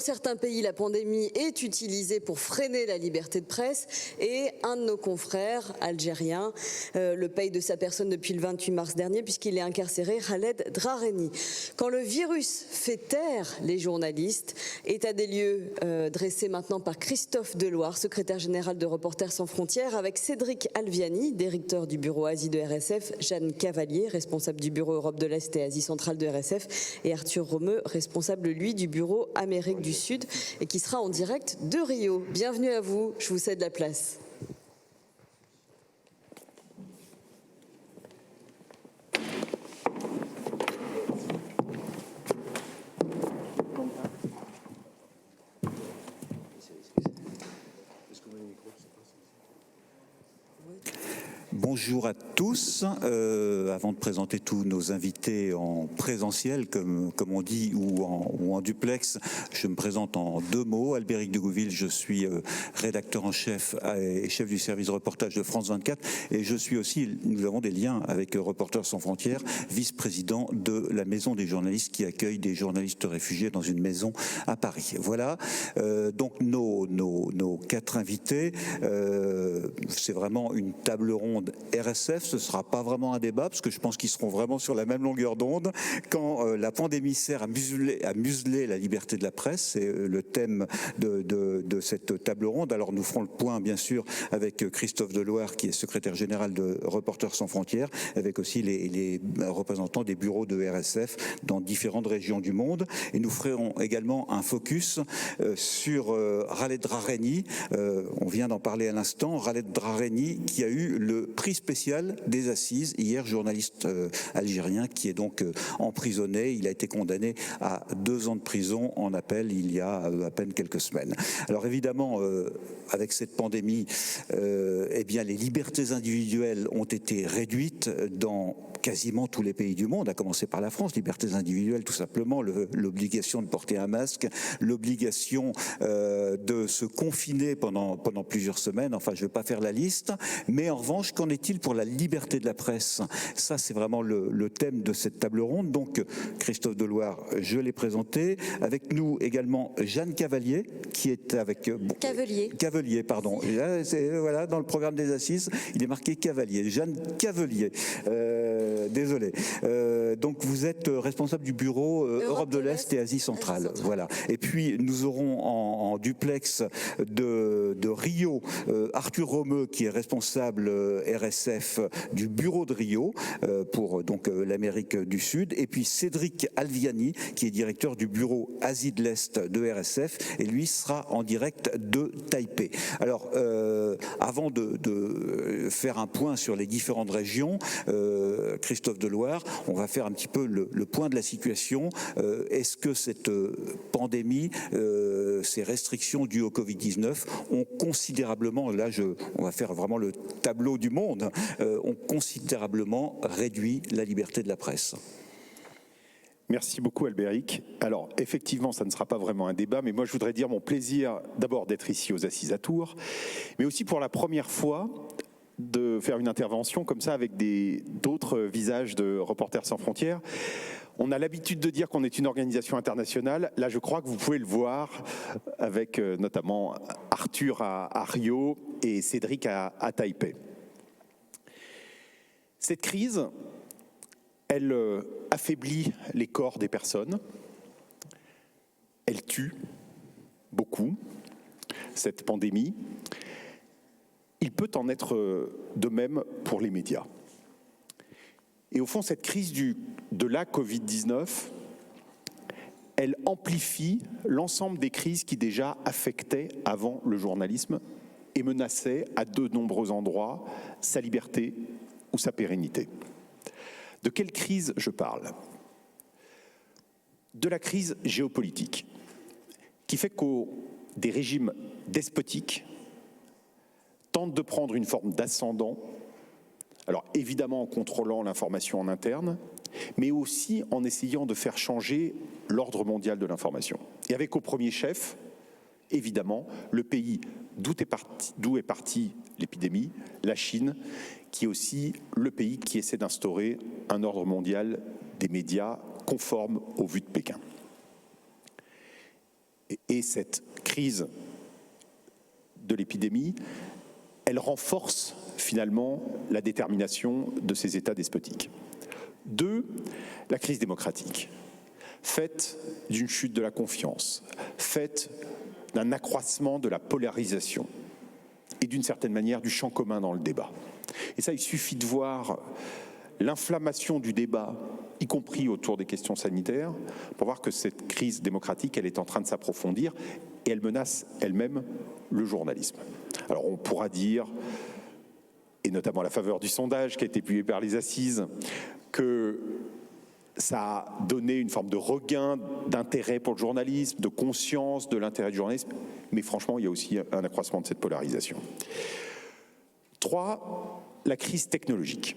certains pays, la pandémie est utilisée pour freiner la liberté de presse et un de nos confrères algériens le paye de sa personne depuis le 28 mars dernier puisqu'il est incarcéré, Khaled Drareni. Quand le virus fait taire les journalistes, état des lieux dressé maintenant par Christophe Deloire, secrétaire général de Reporters sans frontières, avec Cédric Alviani, directeur du bureau Asie de RSF, Jeanne Cavalier, responsable du bureau Europe de l'Est et Asie centrale de RSF, et Arthur Romeu, responsable, lui, du bureau Amérique du Sud, et qui sera en direct de Rio. Bienvenue à vous, je vous cède la place. Bonjour à tous. Avant de présenter tous nos invités en présentiel, comme on dit, ou en duplex, je me présente en deux mots. Albéric de Gouville, je suis rédacteur en chef et chef du service de reportage de France 24. Et je suis aussi, nous avons des liens avec Reporters sans frontières, vice-président de la maison des journalistes qui accueille des journalistes réfugiés dans une maison à Paris. Voilà. Donc nos quatre invités, c'est vraiment une table ronde RSF, ce ne sera pas vraiment un débat parce que je pense qu'ils seront vraiment sur la même longueur d'onde. Quand la pandémie sert à museler la liberté de la presse, c'est le thème de cette table ronde. Alors nous ferons le point bien sûr avec Christophe Deloire qui est secrétaire général de Reporters sans frontières, avec aussi les représentants des bureaux de RSF dans différentes régions du monde. Et nous ferons également un focus sur Khaled Drareni. On vient d'en parler à l'instant. Khaled Drareni qui a eu le prix spécial des assises hier, journaliste algérien qui est donc emprisonné. Il a été condamné à 2 ans de prison en appel il y a à peine quelques semaines. Alors évidemment, avec cette pandémie, eh bien les libertés individuelles ont été réduites dans quasiment tous les pays du monde, à commencer par la France. Libertés individuelles, tout simplement, l'obligation de porter un masque, l'obligation de se confiner pendant plusieurs semaines. Enfin, je ne vais pas faire la liste. Mais en revanche, qu'en est-il pour la liberté de la presse? Ça, c'est vraiment le thème de cette table ronde. Donc, Christophe Deloire, je l'ai présenté. Avec nous également Jeanne Cavalier, qui est avec... Cavalier, pardon. Et là, voilà, dans le programme des assises, il est marqué Cavalier. Jeanne Cavalier. Désolé. Donc, vous êtes responsable du bureau Europe de l'Est et Asie centrale. Voilà. Et puis, nous aurons en duplex de Rio, Arthur Romeu, qui est responsable RSF du bureau de Rio pour donc l'Amérique du Sud, et puis Cédric Alviani qui est directeur du bureau Asie de l'Est de RSF, et lui sera en direct de Taipei. Alors avant de faire un point sur les différentes régions, Christophe Deloire, on va faire un petit peu le point de la situation. Est-ce que cette pandémie, ces restrictions dues au Covid-19 ont considérablement, là on va faire vraiment le tableau du monde, ont considérablement réduit la liberté de la presse? Merci beaucoup Albéric. Alors effectivement, ça ne sera pas vraiment un débat, mais moi je voudrais dire mon plaisir d'abord d'être ici aux Assises à Tours, mais aussi pour la première fois de faire une intervention comme ça avec d'autres visages de Reporters sans frontières. On a l'habitude de dire qu'on est une organisation internationale. Là, je crois que vous pouvez le voir avec notamment Arthur à Rio et Cédric à Taipei. Cette crise, elle affaiblit les corps des personnes. Elle tue beaucoup, cette pandémie. Il peut en être de même pour les médias. Et au fond, cette crise de la Covid-19, elle amplifie l'ensemble des crises qui déjà affectaient avant le journalisme et menaçaient à de nombreux endroits sa liberté ou sa pérennité. De quelle crise je parle? De la crise géopolitique, qui fait que des régimes despotiques tentent de prendre une forme d'ascendant, alors évidemment en contrôlant l'information en interne, mais aussi en essayant de faire changer l'ordre mondial de l'information. Et avec au premier chef, évidemment, le pays d'où est partie l'épidémie, la Chine, qui est aussi le pays qui essaie d'instaurer un ordre mondial des médias conforme aux vues de Pékin. Et cette crise de l'épidémie, elle renforce finalement la détermination de ces États despotiques. 2, la crise démocratique, faite d'une chute de la confiance, faite d'un accroissement de la polarisation et d'une certaine manière du champ commun dans le débat. Et ça, il suffit de voir l'inflammation du débat, y compris autour des questions sanitaires, pour voir que cette crise démocratique, elle est en train de s'approfondir et elle menace elle-même le journalisme. Alors on pourra dire, et notamment à la faveur du sondage qui a été publié par les Assises, que ça a donné une forme de regain d'intérêt pour le journalisme, de conscience de l'intérêt du journalisme, mais franchement, il y a aussi un accroissement de cette polarisation. 3, la crise technologique.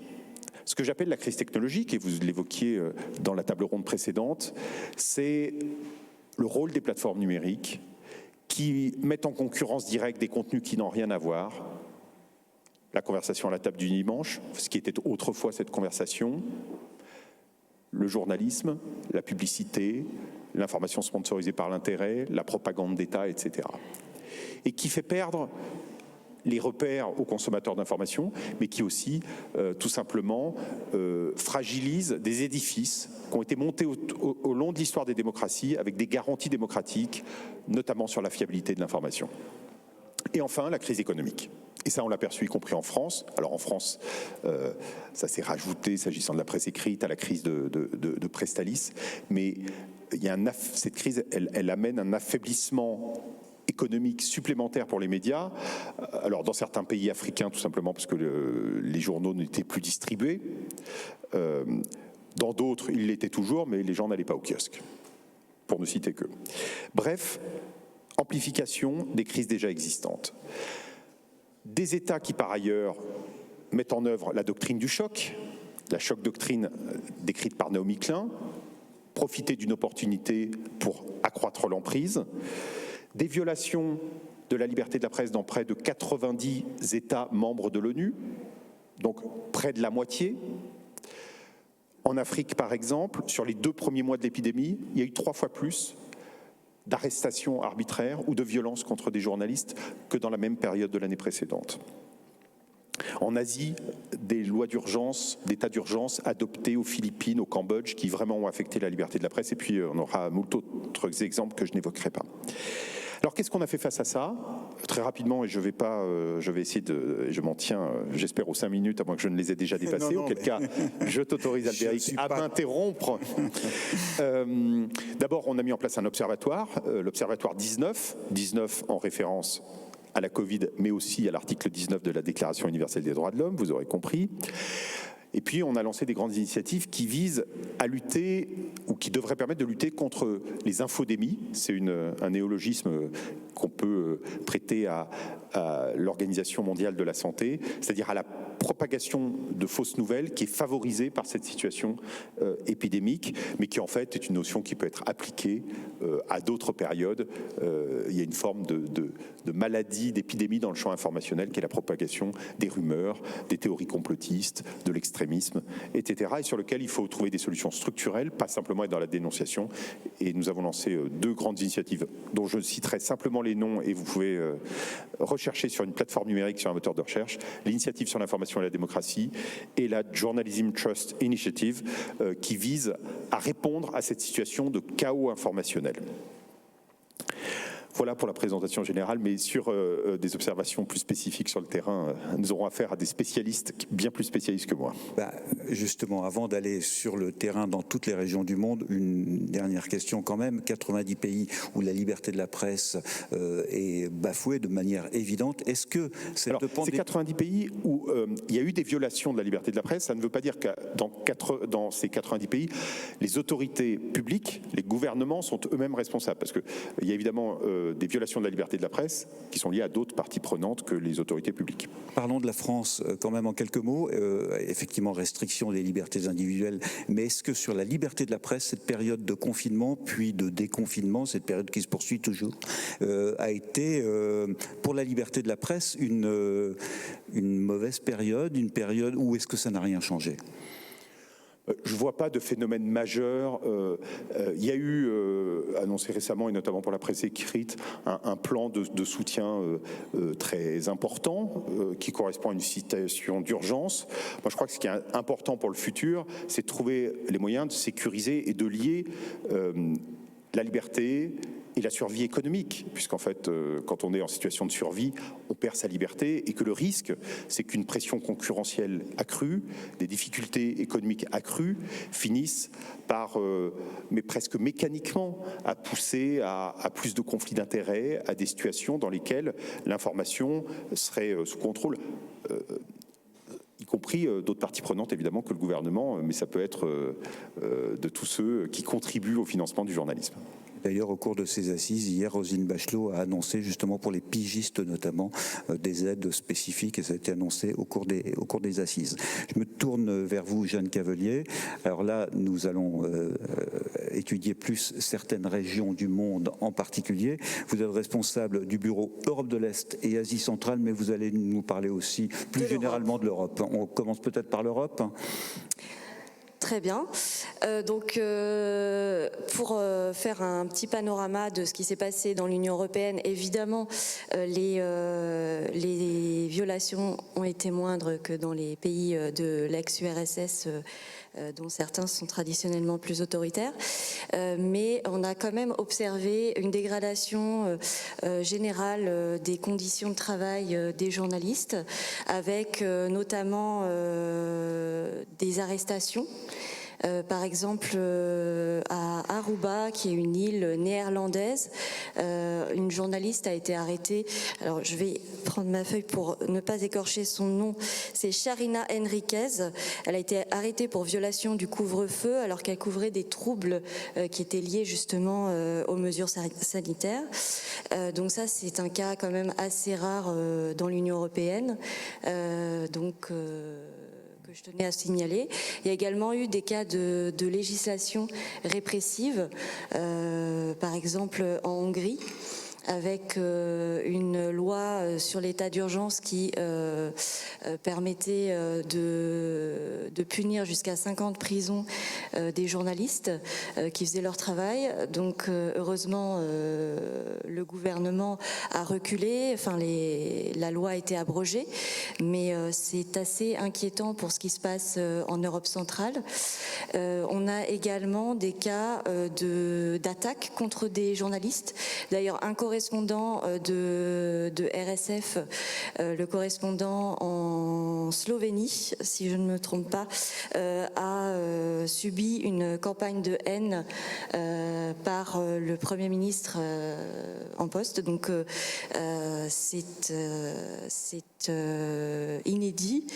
Ce que j'appelle la crise technologique, et vous l'évoquiez dans la table ronde précédente, c'est le rôle des plateformes numériques qui mettent en concurrence directe des contenus qui n'ont rien à voir. La conversation à la table du dimanche, ce qui était autrefois cette conversation, le journalisme, la publicité, l'information sponsorisée par l'intérêt, la propagande d'État, etc. Et qui fait perdre les repères aux consommateurs d'informations, mais qui aussi, tout simplement, fragilise des édifices qui ont été montés au long de l'histoire des démocraties avec des garanties démocratiques, notamment sur la fiabilité de l'information. Et enfin, la crise économique. Et ça, on l'a perçu, y compris en France. Alors en France, ça s'est rajouté, s'agissant de la presse écrite, à la crise de Prestalis. Mais il y a cette crise, elle amène un affaiblissement économique supplémentaire pour les médias. Alors dans certains pays africains, tout simplement parce que les journaux n'étaient plus distribués. Dans d'autres, ils l'étaient toujours, mais les gens n'allaient pas au kiosque, pour ne citer que. Bref, amplification des crises déjà existantes. Des États qui, par ailleurs, mettent en œuvre la doctrine du choc, la choc doctrine décrite par Naomi Klein, profiter d'une opportunité pour accroître l'emprise, des violations de la liberté de la presse dans près de 90 États membres de l'ONU, donc près de la moitié. En Afrique, par exemple, sur les 2 premiers mois de l'épidémie, il y a eu 3 fois plus d'arrestations arbitraires ou de violences contre des journalistes que dans la même période de l'année précédente. En Asie, des lois d'urgence, d'état d'urgence adoptées aux Philippines, au Cambodge, qui vraiment ont affecté la liberté de la presse. Et puis on aura moult autres exemples que je n'évoquerai pas. Alors qu'est-ce qu'on a fait face à ça? Très rapidement, et je vais essayer je m'en tiens, j'espère aux 5 minutes, à moins que je ne les ai déjà dépassées, auquel cas je t'autorise, Albéric, à m'interrompre. D'abord, on a mis en place un observatoire, l'observatoire 19 en référence à la Covid, mais aussi à l'article 19 de la Déclaration universelle des droits de l'homme, vous aurez compris. Et puis, on a lancé des grandes initiatives qui visent à lutter, ou qui devraient permettre de lutter contre les infodémies. C'est un néologisme qu'on peut prêter à l'Organisation mondiale de la santé, c'est-à-dire à la propagation de fausses nouvelles qui est favorisée par cette situation épidémique, mais qui en fait est une notion qui peut être appliquée à d'autres périodes. Il y a une forme de maladie, d'épidémie dans le champ informationnel qui est la propagation des rumeurs, des théories complotistes, de l'extrémisme, etc. et sur lequel il faut trouver des solutions structurelles, pas simplement être dans la dénonciation. Et nous avons lancé 2 grandes initiatives dont je citerai simplement les noms et vous pouvez rechercher sur une plateforme numérique, sur un moteur de recherche, l'initiative sur l'information et la démocratie et la Journalism Trust Initiative qui vise à répondre à cette situation de chaos informationnel. Voilà pour la présentation générale, mais sur des observations plus spécifiques sur le terrain, nous aurons affaire à des spécialistes, bien plus spécialistes que moi. Justement, avant d'aller sur le terrain dans toutes les régions du monde, une dernière question quand même. 90 pays où la liberté de la presse est bafouée de manière évidente. Est-ce que c'est 90 pays où il y a eu des violations de la liberté de la presse. Ça ne veut pas dire que dans ces 90 pays, les autorités publiques, les gouvernements sont eux-mêmes responsables. Parce qu'il y a évidemment des violations de la liberté de la presse qui sont liées à d'autres parties prenantes que les autorités publiques. Parlons de la France quand même en quelques mots. Effectivement, restriction des libertés individuelles, mais est-ce que sur la liberté de la presse, cette période de confinement puis de déconfinement, cette période qui se poursuit toujours, a été pour la liberté de la presse une mauvaise période, une période où est-ce que ça n'a rien changé ? Je ne vois pas de phénomène majeur. Il y a eu, annoncé récemment, et notamment pour la presse écrite, un plan de soutien très important qui correspond à une situation d'urgence. Moi, je crois que ce qui est important pour le futur, c'est de trouver les moyens de sécuriser et de lier la liberté et la survie économique, puisqu'en fait, quand on est en situation de survie, on perd sa liberté, et que le risque, c'est qu'une pression concurrentielle accrue, des difficultés économiques accrues, finissent par, mais presque mécaniquement, à pousser à plus de conflits d'intérêts, à des situations dans lesquelles l'information serait sous contrôle. Y compris d'autres parties prenantes, évidemment, que le gouvernement, mais ça peut être de tous ceux qui contribuent au financement du journalisme. D'ailleurs, au cours de ces assises, hier, Roselyne Bachelot a annoncé, justement pour les pigistes notamment, des aides spécifiques, et ça a été annoncé au cours des assises. Je me tourne vers vous, Jeanne Cavelier. Alors là, nous allons étudier plus certaines régions du monde en particulier. Vous êtes responsable du bureau Europe de l'Est et Asie centrale, mais vous allez nous parler aussi plus généralement de l'Europe. On commence peut-être par l'Europe. Très bien. Pour faire un petit panorama de ce qui s'est passé dans l'Union européenne, évidemment, les violations ont été moindres que dans les pays de l'ex-URSS, dont certains sont traditionnellement plus autoritaires. Mais on a quand même observé une dégradation générale des conditions de travail des journalistes, avec notamment des arrestations. Par exemple, à Aruba, qui est une île néerlandaise, une journaliste a été arrêtée. Alors, je vais prendre ma feuille pour ne pas écorcher son nom. C'est Sharina Henriquez. Elle a été arrêtée pour violation du couvre-feu alors qu'elle couvrait des troubles qui étaient liés justement aux mesures sanitaires. Donc ça, c'est un cas quand même assez rare dans l'Union européenne. Que je tenais à signaler. Il y a également eu des cas de législation répressive, par exemple en Hongrie, avec une loi sur l'état d'urgence qui permettait de punir jusqu'à 5 ans de prison des journalistes qui faisaient leur travail. Donc heureusement, le gouvernement a reculé, enfin la loi a été abrogée, mais c'est assez inquiétant pour ce qui se passe en Europe centrale. On a également des cas d'attaques contre des journalistes. D'ailleurs, un correspondant de RSF, le correspondant en Slovénie, si je ne me trompe pas, a subi une campagne de haine par le Premier ministre en poste. Donc c'est inédit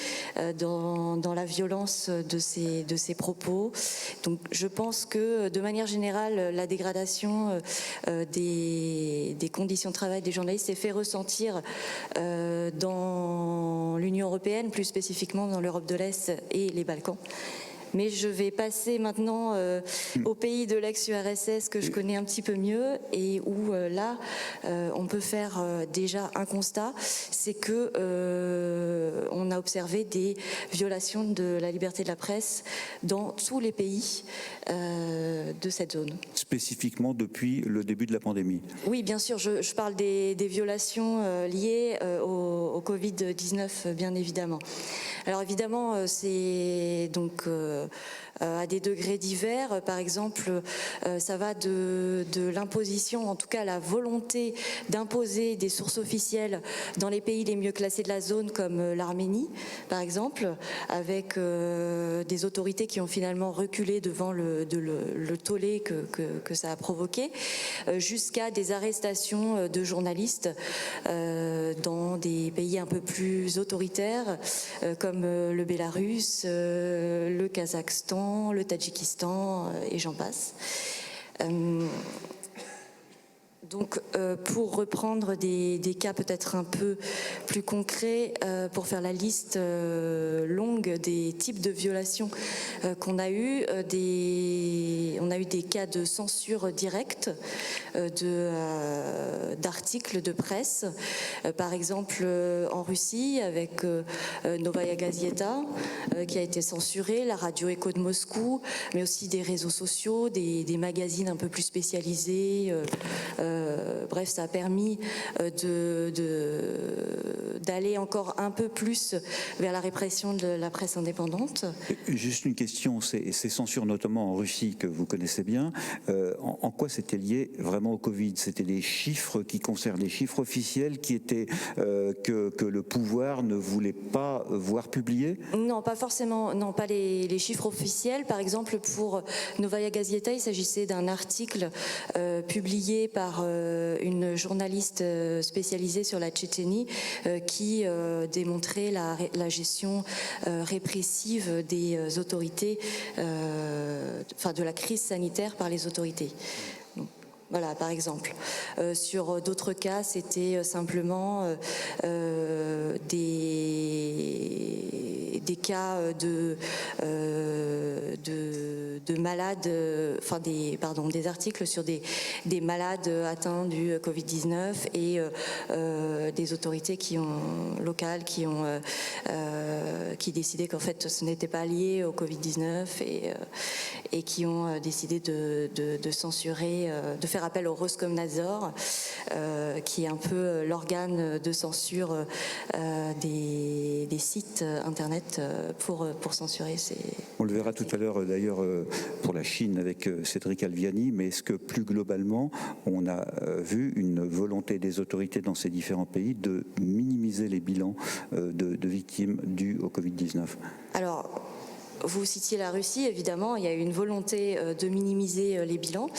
dans la violence de ces propos. Donc je pense que de manière générale, la dégradation des conditions de travail des journalistes s'est fait ressentir dans l'Union européenne, plus spécifiquement dans l'Europe de l'Est et les Balkans. Mais je vais passer maintenant au pays de l'ex-URSS que je connais un petit peu mieux et où là, on peut faire déjà un constat, c'est que on a observé des violations de la liberté de la presse dans tous les pays de cette zone. Spécifiquement depuis le début de la pandémie. Oui, bien sûr, je parle des violations liées au Covid-19, bien évidemment. Alors évidemment, c'est donc à des degrés divers. Par exemple, ça va de l'imposition, en tout cas la volonté d'imposer des sources officielles dans les pays les mieux classés de la zone, comme l'Arménie, par exemple, avec des autorités qui ont finalement reculé devant le tollé que ça a provoqué, jusqu'à des arrestations de journalistes dans des pays un peu plus autoritaires, comme le Bélarus, le Kazakhstan, le Tadjikistan et j'en passe. Donc, pour reprendre des cas peut-être un peu plus concrets, pour faire la liste longue des types de violations qu'on a eu, on a eu des cas de censure directe d'articles de presse, par exemple en Russie avec Novaya Gazeta qui a été censurée, la radio Écho de Moscou, mais aussi des réseaux sociaux, des magazines un peu plus spécialisés. Bref, ça a permis d'aller encore un peu plus vers la répression de la presse indépendante. Juste une question, ces censures notamment en Russie que vous connaissez bien, en quoi c'était lié vraiment au Covid? C'était des chiffres qui concernent les chiffres officiels qui étaient que le pouvoir ne voulait pas voir publiés? Non, pas forcément, non, pas les chiffres officiels. Par exemple, pour Novaya Gazeta, il s'agissait d'un article publié par une journaliste spécialisée sur la Tchétchénie qui démontrait la gestion répressive des autorités, enfin de la crise sanitaire par les autorités. Voilà, par exemple. Sur d'autres cas, c'était simplement des cas de malades, enfin des articles sur des malades atteints du Covid-19 et des autorités locales qui décidaient qu'en fait ce n'était pas lié au Covid-19 et qui ont décidé de censurer, de faire appel au Roskomnadzor, qui est un peu l'organe de censure des sites internet pour censurer ces... On le verra tout à l'heure d'ailleurs pour la Chine avec Cédric Alviani, mais est-ce que plus globalement on a vu une volonté des autorités dans ces différents pays de minimiser les bilans de victimes dues au Covid-19? Alors, vous citiez la Russie, évidemment, il y a eu une volonté de minimiser les bilans.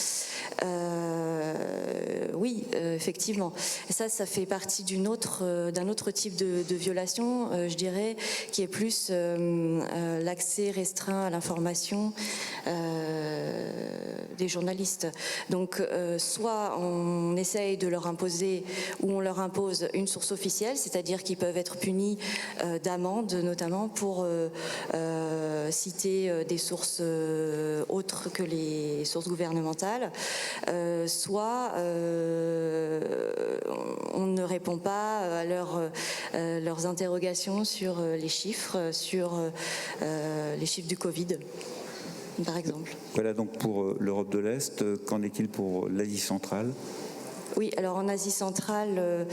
Oui, effectivement. Et ça fait partie d'un autre type de violation, je dirais, qui est plus l'accès restreint à l'information des journalistes. Donc, soit on essaye de leur imposer, ou on leur impose une source officielle, c'est-à-dire qu'ils peuvent être punis d'amende, notamment pour citer des sources autres que les sources gouvernementales, soit on ne répond pas à leurs interrogations sur les chiffres du Covid, par exemple. Voilà donc pour l'Europe de l'Est. Qu'en est-il pour l'Asie centrale ? Oui, alors en Asie centrale,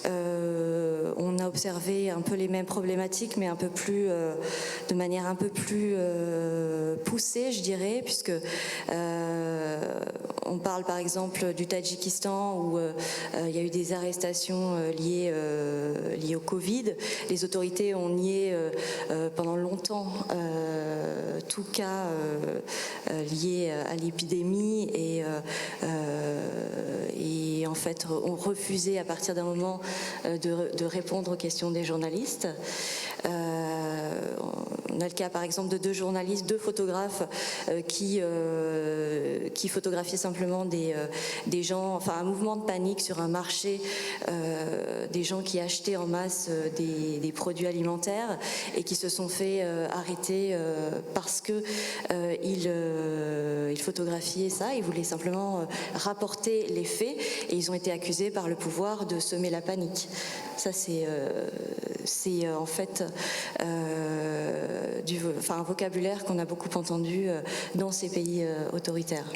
on a observé un peu les mêmes problématiques, mais de manière un peu plus poussée, je dirais, puisque on parle par exemple du Tadjikistan où il y a eu des arrestations liées au Covid. Les autorités ont nié pendant longtemps tout cas lié à l'épidémie et en fait ont refusé à partir d'un moment de répondre aux questions des journalistes. On a le cas par exemple de deux journalistes, deux photographes qui photographiaient simplement des gens, enfin un mouvement de panique sur un marché, des gens qui achetaient en masse des produits alimentaires et qui se sont fait arrêter parce que ils photographiaient ça, ils voulaient simplement rapporter les faits et ils ont été accusés par le pouvoir de semer la panique. Ça c'est en fait un vocabulaire qu'on a beaucoup entendu dans ces pays autoritaires.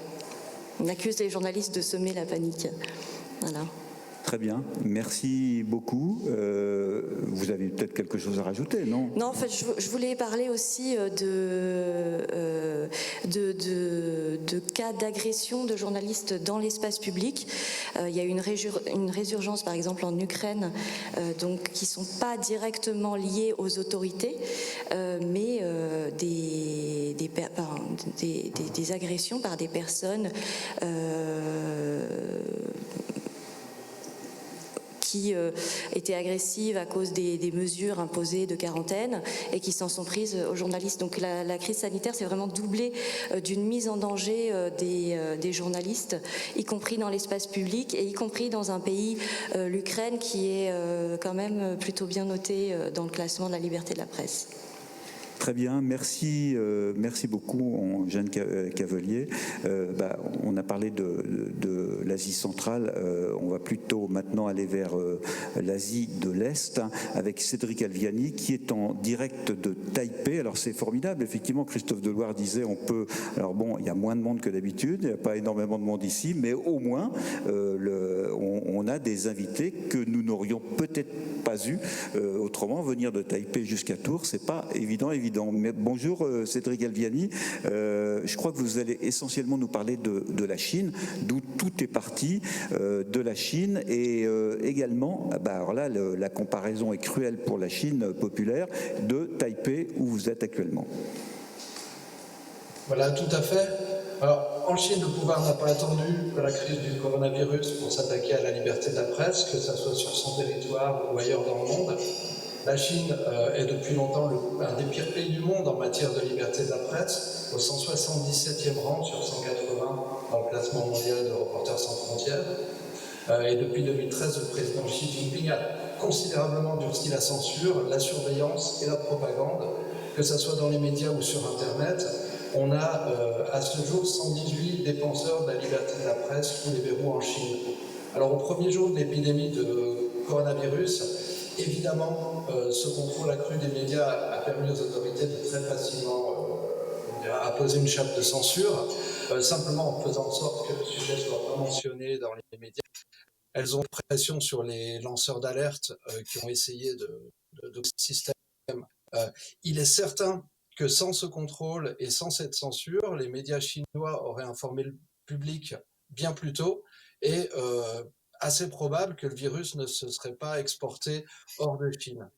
On accuse les journalistes de semer la panique. Voilà. Très bien, merci beaucoup. Vous avez peut-être quelque chose à rajouter, non ? Non, en fait, je voulais parler aussi de cas d'agression de journalistes dans l'espace public. Il y a eu une résurgence, par exemple, en Ukraine, donc qui sont pas directement liées aux autorités, mais des agressions par des personnes qui étaient agressives à cause des mesures imposées de quarantaine et qui s'en sont prises aux journalistes. Donc la crise sanitaire s'est vraiment doublée d'une mise en danger des journalistes, y compris dans l'espace public et y compris dans un pays, l'Ukraine, qui est quand même plutôt bien noté dans le classement de la liberté de la presse. Très bien, merci, merci beaucoup Jeanne Cavelier. On a parlé de l'Asie centrale, on va plutôt maintenant aller vers l'Asie de l'Est avec Cédric Alviani qui est en direct de Taipei. Alors c'est formidable, effectivement, Christophe Deloire disait on peut, alors bon, il y a moins de monde que d'habitude, il n'y a pas énormément de monde ici, mais au moins on a des invités que nous n'aurions peut-être pas eu autrement. Venir de Taipei jusqu'à Tours, c'est pas évident. Mais bonjour Cédric Alviani, je crois que vous allez essentiellement nous parler de la Chine, d'où tout est parti, de la Chine et également, alors là la comparaison est cruelle pour la Chine populaire, de Taipei où vous êtes actuellement. Voilà, tout à fait. Alors, en Chine, le pouvoir n'a pas attendu la crise du coronavirus pour s'attaquer à la liberté de la presse, que ce soit sur son territoire ou ailleurs dans le monde. La Chine est depuis longtemps un des pires pays du monde en matière de liberté de la presse, au 177e rang sur 180 dans le classement mondial de Reporters sans frontières. Et depuis 2013, le président Xi Jinping a considérablement durci la censure, la surveillance et la propagande, que ce soit dans les médias ou sur Internet. On a à ce jour 118 défenseurs de la liberté de la presse sous les verrous en Chine. Alors au premier jour de l'épidémie de coronavirus, évidemment, ce contrôle accru des médias a permis aux autorités de très facilement apposer une chape de censure, simplement en faisant en sorte que le sujet soit pas mentionné dans les médias. Elles ont pression sur les lanceurs d'alerte qui ont essayé de système. Il est certain que sans ce contrôle et sans cette censure, les médias chinois auraient informé le public bien plus tôt et assez probable que le virus ne se serait pas exporté hors de Chine.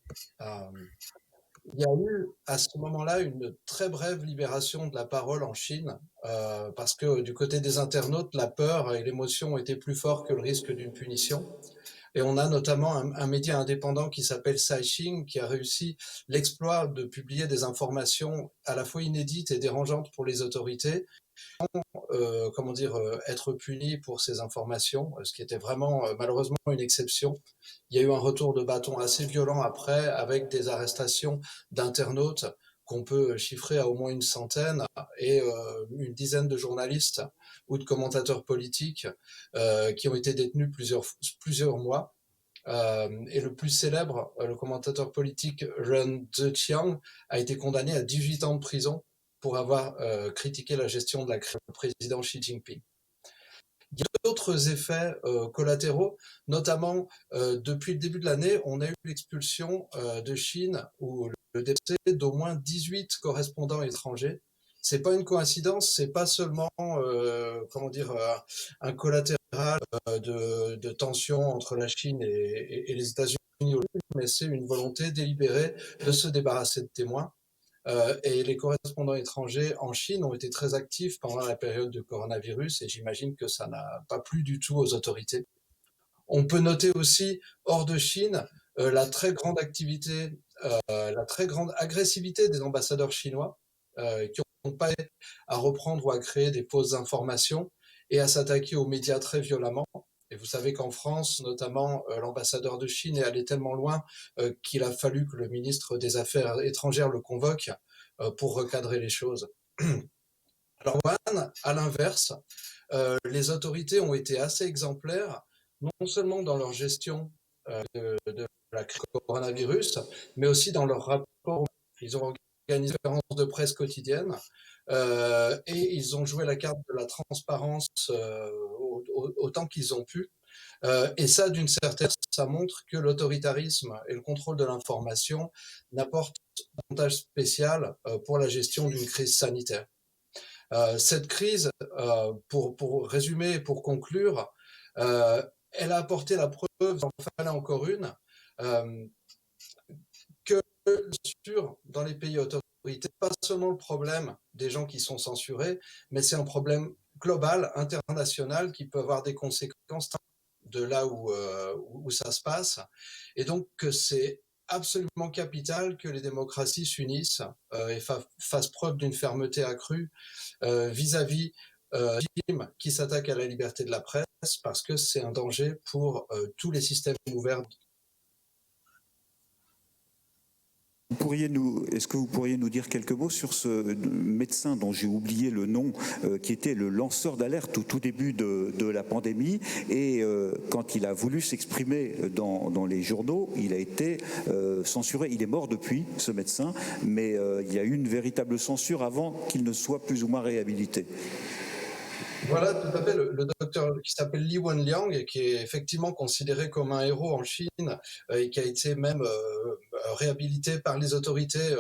Il y a eu à ce moment-là une très brève libération de la parole en Chine parce que du côté des internautes, la peur et l'émotion étaient plus forts que le risque d'une punition. Et on a notamment un média indépendant qui s'appelle Caixin qui a réussi l'exploit de publier des informations à la fois inédites et dérangeantes pour les autorités, être puni pour ces informations, ce qui était vraiment malheureusement une exception. Il y a eu un retour de bâton assez violent après, avec des arrestations d'internautes qu'on peut chiffrer à au moins une centaine et une dizaine de journalistes ou de commentateurs politiques qui ont été détenus plusieurs mois. Et le plus célèbre, le commentateur politique Ren Zheqiang, a été condamné à 18 ans de prison pour avoir critiqué la gestion de la crise du président Xi Jinping. Il y a d'autres effets collatéraux, notamment depuis le début de l'année, on a eu l'expulsion de Chine ou le décès d'au moins 18 correspondants étrangers. C'est pas une coïncidence, c'est pas seulement un collatéral de tensions entre la Chine et les États-Unis, mais c'est une volonté délibérée de se débarrasser de témoins. Et les correspondants étrangers en Chine ont été très actifs pendant la période du coronavirus et j'imagine que ça n'a pas plu du tout aux autorités. On peut noter aussi, hors de Chine, la très grande activité, la très grande agressivité des ambassadeurs chinois qui n'ont pas aidé à reprendre ou à créer des fausses informations et à s'attaquer aux médias très violemment. Et vous savez qu'en France, notamment, l'ambassadeur de Chine est allé tellement loin qu'il a fallu que le ministre des Affaires étrangères le convoque pour recadrer les choses. Alors, à l'inverse, les autorités ont été assez exemplaires, non seulement dans leur gestion de la crise du coronavirus, mais aussi dans leur rapport. Ils ont organisé des conférences de presse quotidiennes et ils ont joué la carte de la transparence autant qu'ils ont pu. Et ça, d'une certaine façon, ça montre que l'autoritarisme et le contrôle de l'information n'apportent pas d'avantage spécial pour la gestion d'une crise sanitaire. Cette crise, pour résumer et pour conclure, elle a apporté la preuve, il en fallait encore une, que dans les pays autoritaires, pas seulement le problème des gens qui sont censurés, mais c'est un problème global, international, qui peut avoir des conséquences de là où ça se passe. Et donc, c'est absolument capital que les démocraties s'unissent et fassent preuve d'une fermeté accrue vis-à-vis régime qui s'attaque à la liberté de la presse, parce que c'est un danger pour tous les systèmes ouverts. Est-ce que vous pourriez nous dire quelques mots sur ce médecin dont j'ai oublié le nom, qui était le lanceur d'alerte au tout début de la pandémie, et quand il a voulu s'exprimer dans les journaux, il a été censuré. Il est mort depuis, ce médecin, mais il y a eu une véritable censure avant qu'il ne soit plus ou moins réhabilité. Voilà, tout à fait. Le docteur qui s'appelle Li Wenliang, qui est effectivement considéré comme un héros en Chine et qui a été même réhabilité par les autorités,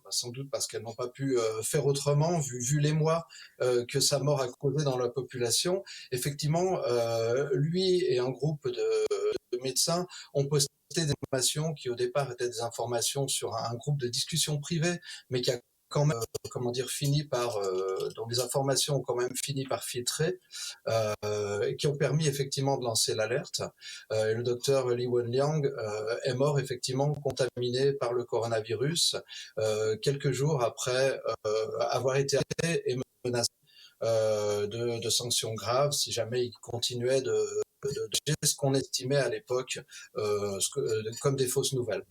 sans doute parce qu'elles n'ont pas pu faire autrement, vu l'émoi que sa mort a causé dans la population. Effectivement, lui et un groupe de médecins ont posté des informations qui au départ étaient des informations sur un groupe de discussion privée, mais qui a quand même, fini par, dont les informations ont quand même fini par filtrer, qui ont permis effectivement de lancer l'alerte. Et le docteur Li Wenliang est mort effectivement contaminé par le coronavirus quelques jours après avoir été arrêté et menacé de sanctions graves si jamais il continuait de dire ce qu'on estimait à l'époque comme des fausses nouvelles.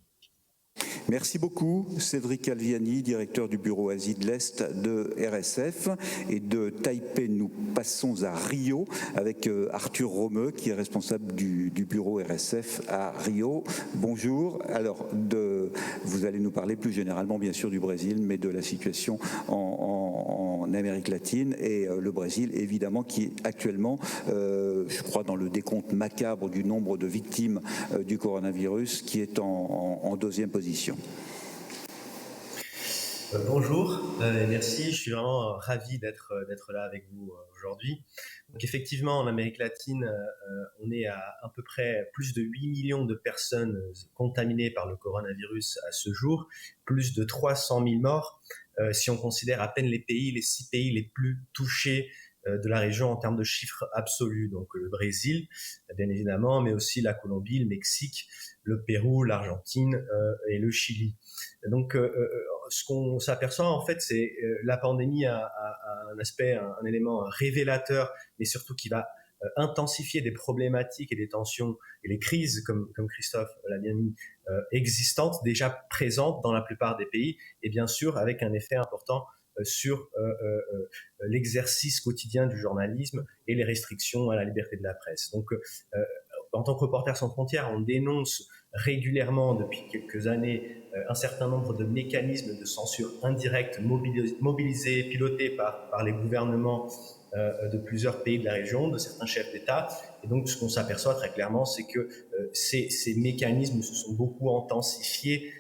Merci beaucoup, Cédric Alviani, directeur du bureau Asie de l'Est de RSF. Et de Taipei, nous passons à Rio avec Arthur Romeu, qui est responsable du bureau RSF à Rio. Bonjour. Alors, vous allez nous parler plus généralement, bien sûr, du Brésil, mais de la situation en Amérique latine. Et le Brésil, évidemment, qui est actuellement, je crois, dans le décompte macabre du nombre de victimes du coronavirus, qui est en deuxième position. Bonjour, merci, je suis vraiment ravi d'être là avec vous aujourd'hui. Donc effectivement, en Amérique latine, on est à peu près plus de 8 millions de personnes contaminées par le coronavirus à ce jour, plus de 300 000 morts, si on considère à peine les 6 pays les plus touchés de la région en termes de chiffres absolus. Donc le Brésil, bien évidemment, mais aussi la Colombie, le Mexique, le Pérou, l'Argentine et le Chili. Donc ce qu'on s'aperçoit en fait, c'est la pandémie a un aspect, un élément révélateur, mais surtout qui va intensifier des problématiques et des tensions et les crises, comme Christophe l'a bien mis, existantes, déjà présentes dans la plupart des pays, et bien sûr avec un effet important sur l'exercice quotidien du journalisme et les restrictions à la liberté de la presse. Donc, en tant que Reporters sans frontières, on dénonce régulièrement depuis quelques années un certain nombre de mécanismes de censure indirecte mobilisés, pilotés par les gouvernements de plusieurs pays de la région, de certains chefs d'État. Et donc, ce qu'on s'aperçoit très clairement, c'est que ces mécanismes se sont beaucoup intensifiés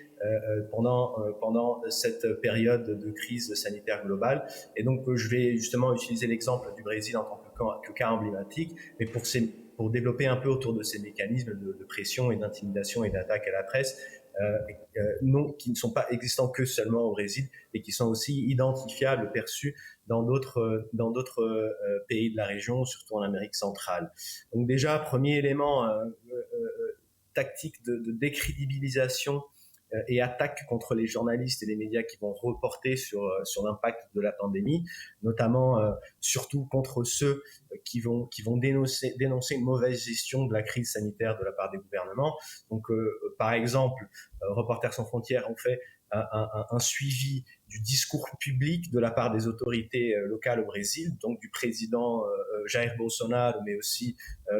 pendant cette période de crise sanitaire globale. Et donc, je vais justement utiliser l'exemple du Brésil en tant que cas emblématique, mais pour développer un peu autour de ces mécanismes de pression et d'intimidation et d'attaque à la presse, qui ne sont pas existants que seulement au Brésil, mais qui sont aussi identifiables, perçus dans d'autres pays de la région, surtout en Amérique centrale. Donc déjà, premier élément tactique de décrédibilisation et attaques contre les journalistes et les médias qui vont reporter sur l'impact de la pandémie, notamment surtout contre ceux qui vont dénoncer une mauvaise gestion de la crise sanitaire de la part des gouvernements. Donc, par exemple, Reporters sans frontières ont fait un suivi du discours public de la part des autorités locales au Brésil, donc du président Jair Bolsonaro, mais aussi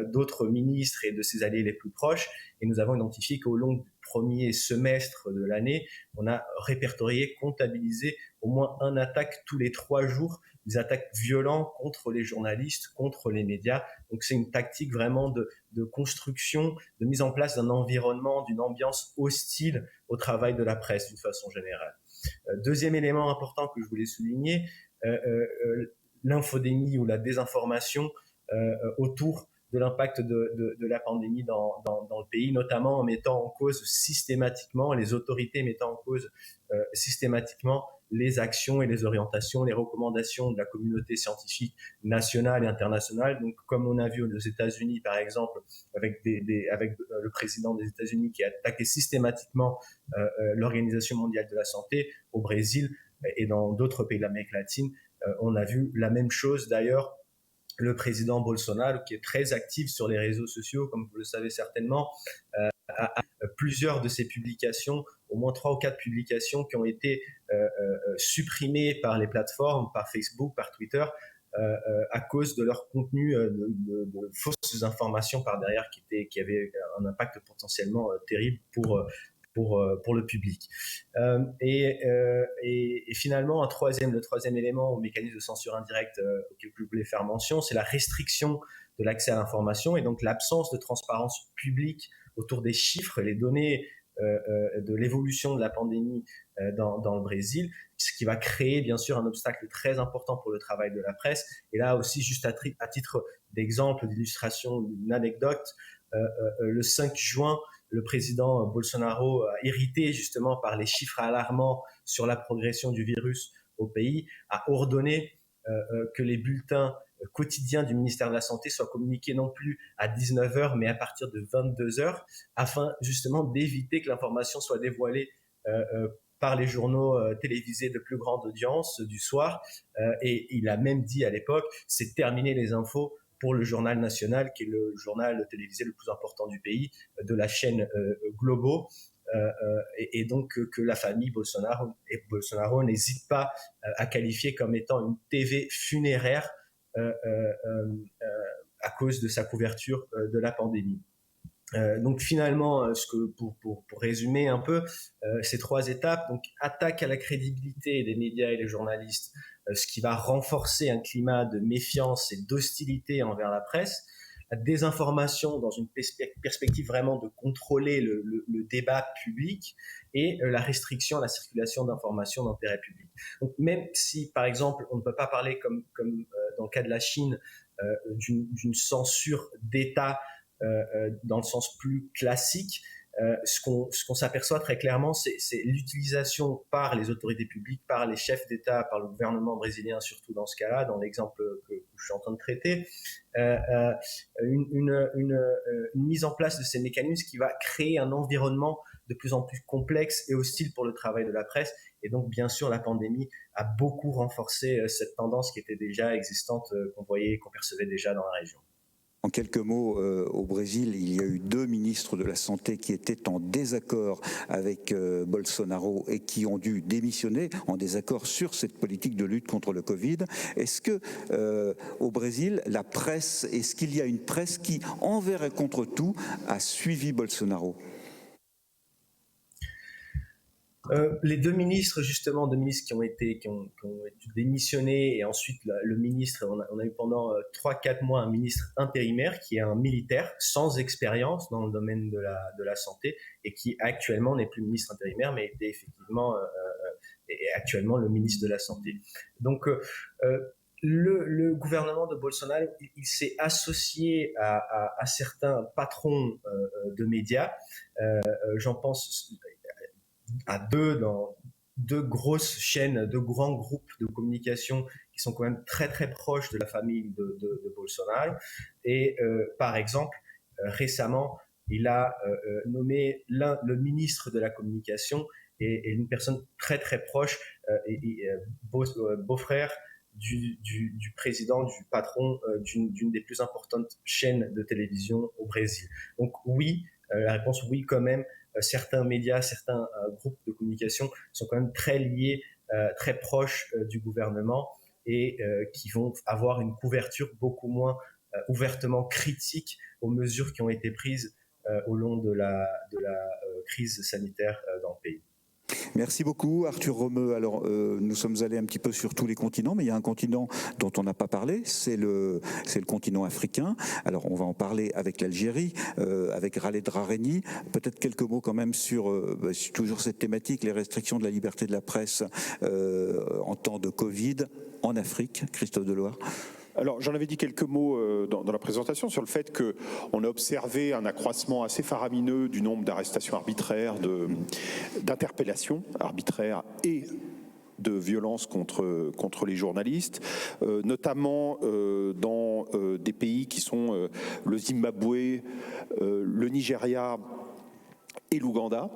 d'autres ministres et de ses alliés les plus proches. Et nous avons identifié qu'au long du premier semestre de l'année, on a répertorié, comptabilisé au moins une attaque tous les 3 jours, des attaques violentes contre les journalistes, contre les médias. Donc c'est une tactique vraiment de construction, de mise en place d'un environnement, d'une ambiance hostile au travail de la presse d'une façon générale. Deuxième élément important que je voulais souligner, l'infodémie ou la désinformation autour de l'impact de la pandémie dans le pays, notamment en mettant en cause systématiquement, les autorités mettant en cause systématiquement les actions et les orientations, les recommandations de la communauté scientifique nationale et internationale. Donc, comme on a vu aux États-Unis, par exemple, avec le président des États-Unis qui a attaqué systématiquement l'Organisation mondiale de la santé, au Brésil et dans d'autres pays de l'Amérique latine, on a vu la même chose. D'ailleurs, le président Bolsonaro, qui est très actif sur les réseaux sociaux, comme vous le savez certainement, a plusieurs de ses publications, au moins 3 ou 4 publications qui ont été supprimées par les plateformes, par Facebook, par Twitter, à cause de leur contenu de fausses informations par derrière qui avaient un impact potentiellement terrible pour le public. Et finalement, le troisième élément au mécanisme de censure indirecte auquel je voulais faire mention, c'est la restriction de l'accès à l'information et donc l'absence de transparence publique autour des chiffres, les données de l'évolution de la pandémie dans le Brésil, ce qui va créer bien sûr un obstacle très important pour le travail de la presse. Et là aussi, juste à titre d'exemple, d'illustration, d'une anecdote, le 5 juin, le président Bolsonaro, irrité justement par les chiffres alarmants sur la progression du virus au pays, a ordonné que les bulletins quotidiens du ministère de la Santé soient communiqués non plus à 19h, mais à partir de 22h, afin justement d'éviter que l'information soit dévoilée par les journaux télévisés de plus grande audience du soir. Et il a même dit à l'époque, c'est terminé les infos pour le journal national, qui est le journal télévisé le plus important du pays, de la chaîne Globo. Et donc que la famille Bolsonaro n'hésite pas à qualifier comme étant une TV funéraire à cause de sa couverture de la pandémie. Donc finalement, pour résumer un peu ces 3 étapes, donc attaque à la crédibilité des médias et des journalistes, ce qui va renforcer un climat de méfiance et d'hostilité envers la presse, la désinformation dans une perspective vraiment de contrôler le débat public et la restriction à la circulation d'informations d'intérêt public. Donc même si, par exemple, on ne peut pas parler comme dans le cas de la Chine d'une censure d'État dans le sens plus classique, ce qu'on s'aperçoit très clairement, c'est l'utilisation par les autorités publiques, par les chefs d'État, par le gouvernement brésilien, surtout dans ce cas-là, dans l'exemple que je suis en train de traiter, une mise en place de ces mécanismes qui va créer un environnement de plus en plus complexe et hostile pour le travail de la presse. Et donc, bien sûr, la pandémie a beaucoup renforcé cette tendance qui était déjà existante, qu'on percevait déjà dans la région. En quelques mots, au Brésil, il y a eu 2 ministres de la Santé qui étaient en désaccord avec Bolsonaro et qui ont dû démissionner en désaccord sur cette politique de lutte contre le Covid. Est-ce que au Brésil, la presse, est-ce qu'il y a une presse qui, envers et contre tout, a suivi Bolsonaro ? Les 2 ministres, justement, qui ont démissionné, et ensuite le ministre, on a eu pendant 3-4 mois un ministre intérimaire qui est un militaire sans expérience dans le domaine de la santé et qui actuellement n'est plus ministre intérimaire, mais était effectivement actuellement le ministre de la Santé. Donc le gouvernement de Bolsonaro, il s'est associé à certains patrons de médias. J'en pense à 2 grosses chaînes, 2 grands groupes de communication qui sont quand même très très proches de la famille de Bolsonaro. Et par exemple, récemment, il a nommé le ministre de la communication et une personne très très proche, beau-frère du président, du patron d'une des plus importantes chaînes de télévision au Brésil. Donc oui, la réponse oui quand même. Certains médias, certains groupes de communication sont quand même très liés, très proches du gouvernement et qui vont avoir une couverture beaucoup moins ouvertement critique aux mesures qui ont été prises au long de la crise sanitaire dans le pays. Merci beaucoup Arthur Romeu. Alors nous sommes allés un petit peu sur tous les continents, mais il y a un continent dont on n'a pas parlé, c'est le continent africain. Alors on va en parler avec l'Algérie, avec Khaled Drareni. Peut-être quelques mots quand même sur toujours cette thématique, les restrictions de la liberté de la presse en temps de Covid en Afrique. Christophe Deloire. Alors, j'en avais dit quelques mots dans la présentation sur le fait qu'on a observé un accroissement assez faramineux du nombre d'arrestations arbitraires, d'interpellations arbitraires et de violences contre les journalistes, notamment dans des pays qui sont le Zimbabwe, le Nigeria et l'Ouganda.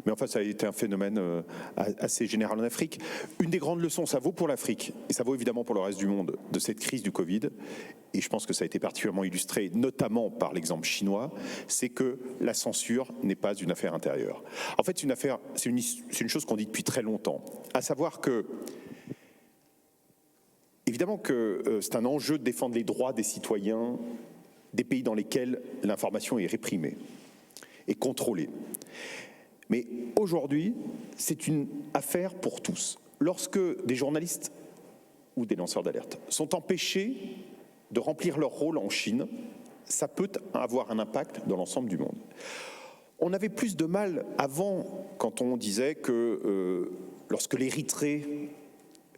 Mais enfin, ça a été un phénomène assez général en Afrique. Une des grandes leçons, ça vaut pour l'Afrique, et ça vaut évidemment pour le reste du monde, de cette crise du Covid, et je pense que ça a été particulièrement illustré, notamment par l'exemple chinois, c'est que la censure n'est pas une affaire intérieure. En fait, c'est une chose qu'on dit depuis très longtemps, à savoir que, évidemment que c'est un enjeu de défendre les droits des citoyens des pays dans lesquels l'information est réprimée et contrôlée. Mais aujourd'hui, c'est une affaire pour tous. Lorsque des journalistes ou des lanceurs d'alerte sont empêchés de remplir leur rôle en Chine, ça peut avoir un impact dans l'ensemble du monde. On avait plus de mal avant quand on disait que lorsque l'Érythrée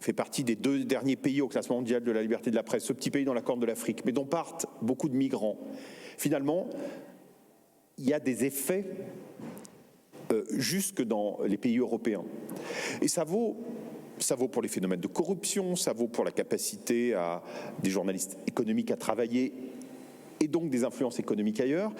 fait partie des 2 derniers pays au classement mondial de la liberté de la presse, ce petit pays dans la Corne de l'Afrique, mais dont partent beaucoup de migrants, finalement, il y a des effets jusque dans les pays européens. Et ça vaut pour les phénomènes de corruption, ça vaut pour la capacité des journalistes économiques à travailler et donc des influences économiques ailleurs.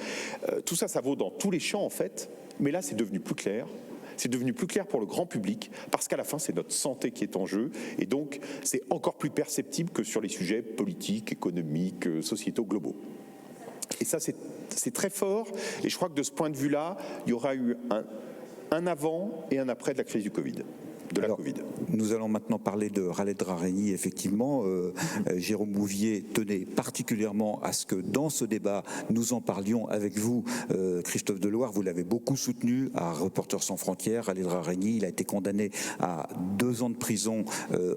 Tout ça, ça vaut dans tous les champs en fait, mais là c'est devenu plus clair. C'est devenu plus clair pour le grand public parce qu'à la fin, c'est notre santé qui est en jeu et donc c'est encore plus perceptible que sur les sujets politiques, économiques, sociétaux, globaux. Et ça, c'est très fort. Et je crois que de ce point de vue-là, il y aura eu un avant et un après de la crise du Covid. Covid. Nous allons maintenant parler de Khaled Drareni, effectivement. Jérôme Bouvier tenait particulièrement à ce que dans ce débat, nous en parlions avec vous. Christophe Deloire, vous l'avez beaucoup soutenu à Reporters sans frontières. Khaled Drareni, il a été condamné à 2 ans de prison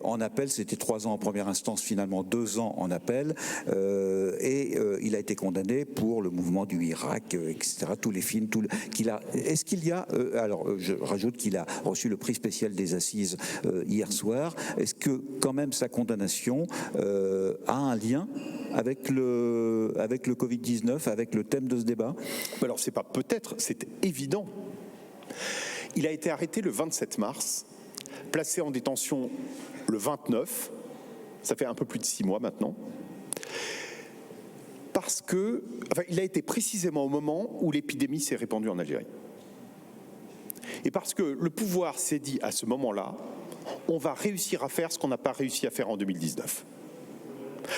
en appel. C'était 3 ans en première instance, finalement 2 ans en appel. Il a été condamné pour le mouvement du Irak, etc. Tous les films, qu'il a. Est-ce qu'il y a... alors, je rajoute qu'il a reçu le prix spécial des assises hier soir. Est-ce que quand même sa condamnation a un lien avec le Covid-19, avec le thème de ce débat? Alors c'est pas peut-être, c'est évident. Il a été arrêté le 27 mars, placé en détention le 29, ça fait un peu plus de 6 mois maintenant, parce que, il a été précisément au moment où l'épidémie s'est répandue en Algérie. Et parce que le pouvoir s'est dit à ce moment-là, on va réussir à faire ce qu'on n'a pas réussi à faire en 2019.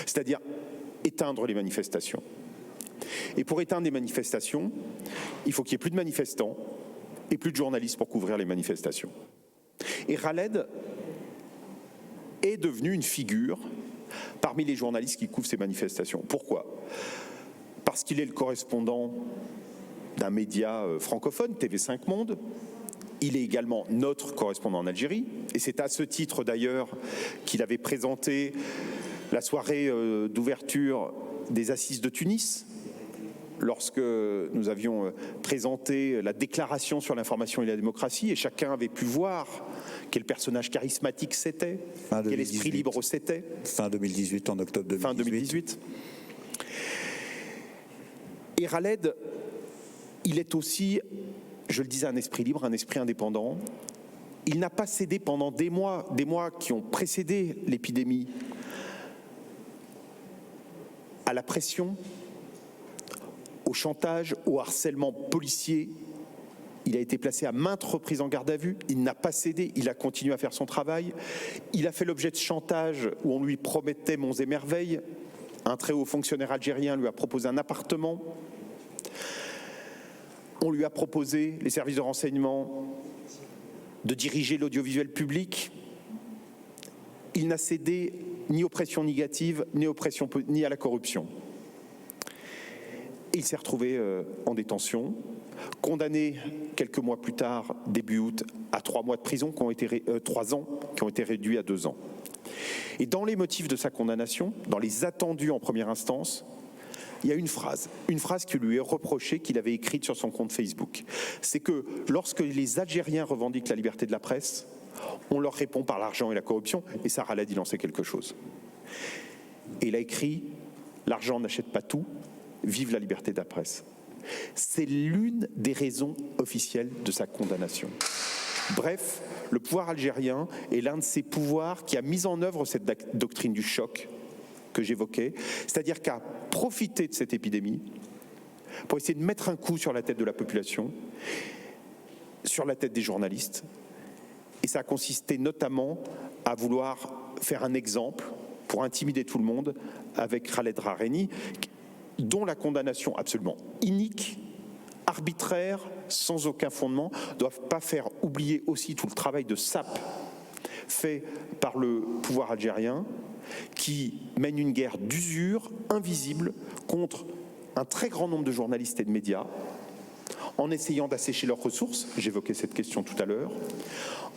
C'est-à-dire éteindre les manifestations. Et pour éteindre les manifestations, il faut qu'il n'y ait plus de manifestants et plus de journalistes pour couvrir les manifestations. Et Khaled est devenu une figure parmi les journalistes qui couvrent ces manifestations. Pourquoi ? Parce qu'il est le correspondant d'un média francophone, TV5 Monde. Il est également notre correspondant en Algérie, et c'est à ce titre d'ailleurs qu'il avait présenté la soirée d'ouverture des Assises de Tunis, lorsque nous avions présenté la déclaration sur l'information et la démocratie, et chacun avait pu voir quel personnage charismatique c'était, quel esprit libre c'était. Fin 2018, en octobre 2018. Fin 2018. Et Khaled, il est aussi, je le disais, un esprit libre, un esprit indépendant. Il n'a pas cédé pendant des mois qui ont précédé l'épidémie, à la pression, au chantage, au harcèlement policier. Il a été placé à maintes reprises en garde à vue. Il n'a pas cédé, il a continué à faire son travail. Il a fait l'objet de chantage où on lui promettait monts et merveilles. Un très haut fonctionnaire algérien lui a proposé un appartement. On lui a proposé, les services de renseignement, de diriger l'audiovisuel public. Il n'a cédé ni aux pressions négatives, ni à la corruption. Il s'est retrouvé en détention, condamné quelques mois plus tard, début août, à 3 mois de prison, 3 ans, qui ont été réduits à 2 ans. Et dans les motifs de sa condamnation, dans les attendus en première instance, il y a une phrase qui lui est reprochée, qu'il avait écrite sur son compte Facebook. C'est que lorsque les Algériens revendiquent la liberté de la presse, on leur répond par l'argent et la corruption, et ça, Khaled, il en sait quelque chose. Et il a écrit « L'argent n'achète pas tout, vive la liberté de la presse ». C'est l'une des raisons officielles de sa condamnation. Bref, le pouvoir algérien est l'un de ces pouvoirs qui a mis en œuvre cette doctrine du choc que j'évoquais, c'est-à-dire qu'a profité de cette épidémie pour essayer de mettre un coup sur la tête de la population, sur la tête des journalistes. Et ça a consisté notamment à vouloir faire un exemple pour intimider tout le monde avec Khaled Drareni, dont la condamnation absolument inique, arbitraire, sans aucun fondement, ne doivent pas faire oublier aussi tout le travail de sape fait par le pouvoir algérien qui mène une guerre d'usure invisible contre un très grand nombre de journalistes et de médias, en essayant d'assécher leurs ressources, j'évoquais cette question tout à l'heure,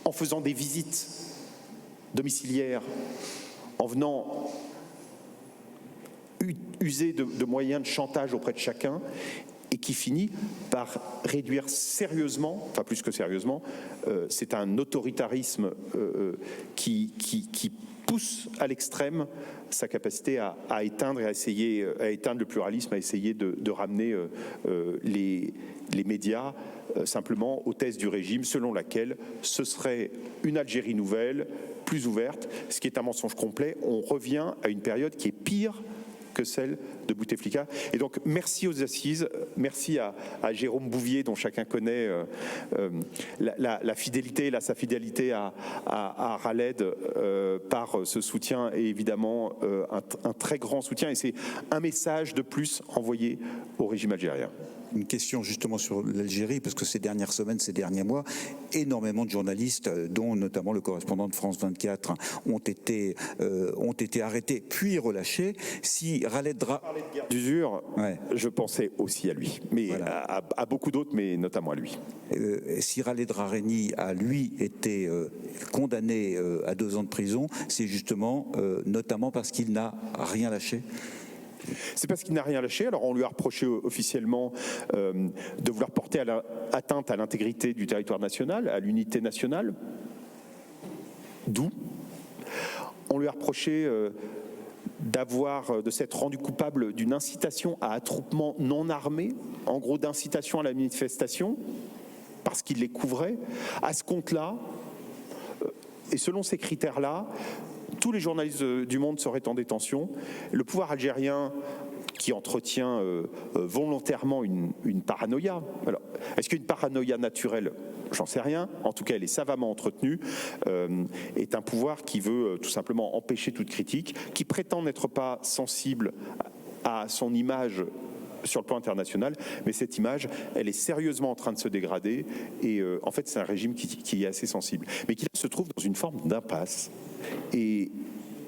en faisant des visites domiciliaires, en venant user de moyens de chantage auprès de chacun, et qui finit par réduire sérieusement, enfin plus que sérieusement, c'est un autoritarisme qui pousse à l'extrême sa capacité à éteindre et à essayer à éteindre le pluralisme, à essayer de ramener les médias simplement aux thèses du régime selon laquelle ce serait une Algérie nouvelle, plus ouverte, ce qui est un mensonge complet. On revient à une période qui est pire que celle de Bouteflika. Et donc, merci aux assises, merci à Jérôme Bouvier, dont chacun connaît la fidélité, sa fidélité à Khaled par ce soutien, et évidemment un très grand soutien. Et c'est un message de plus envoyé au régime algérien. Une question justement sur l'Algérie, parce que ces dernières semaines, ces derniers mois, énormément de journalistes, dont notamment le correspondant de France 24, ont été arrêtés puis relâchés. Si Khaled d'usure, ouais. Je pensais aussi à lui, mais voilà. à beaucoup d'autres, mais notamment à lui. Si Khaled Drareni a, lui, été condamné à 2 ans de prison, c'est justement notamment parce qu'il n'a rien lâché. C'est parce qu'il n'a rien lâché. Alors on lui a reproché officiellement de vouloir porter atteinte à l'intégrité du territoire national, à l'unité nationale. D'où on lui a reproché de s'être rendu coupable d'une incitation à attroupement non armé, en gros d'incitation à la manifestation, parce qu'il les couvrait. À ce compte-là, et selon ces critères-là, tous les journalistes du monde seraient en détention. Le pouvoir algérien qui entretient volontairement une paranoïa. Alors, est-ce qu'une paranoïa naturelle ? J'en sais rien. En tout cas, elle est savamment entretenue. Est un pouvoir qui veut tout simplement empêcher toute critique, qui prétend n'être pas sensible à son image sur le plan international, mais cette image, elle est sérieusement en train de se dégrader, et en fait, c'est un régime qui est assez sensible, mais qui se trouve dans une forme d'impasse, et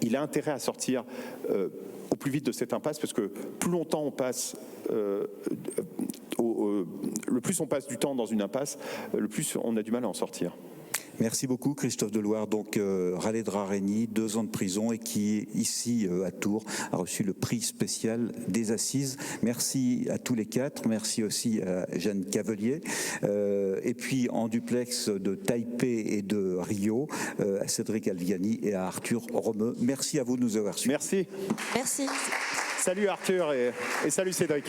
il a intérêt à sortir au plus vite de cette impasse, parce que plus longtemps on passe, le plus on passe du temps dans une impasse, le plus on a du mal à en sortir. Merci beaucoup Christophe Deloire. Donc Khaled Drareni, 2 ans de prison, et qui ici à Tours a reçu le prix spécial des Assises. Merci à tous les 4. Merci aussi à Jeanne Cavelier. Et puis en duplex de Taipei et de Rio, à Cédric Alviani et à Arthur Romeu. Merci à vous de nous avoir suivis. Merci. Merci. Salut Arthur et salut Cédric.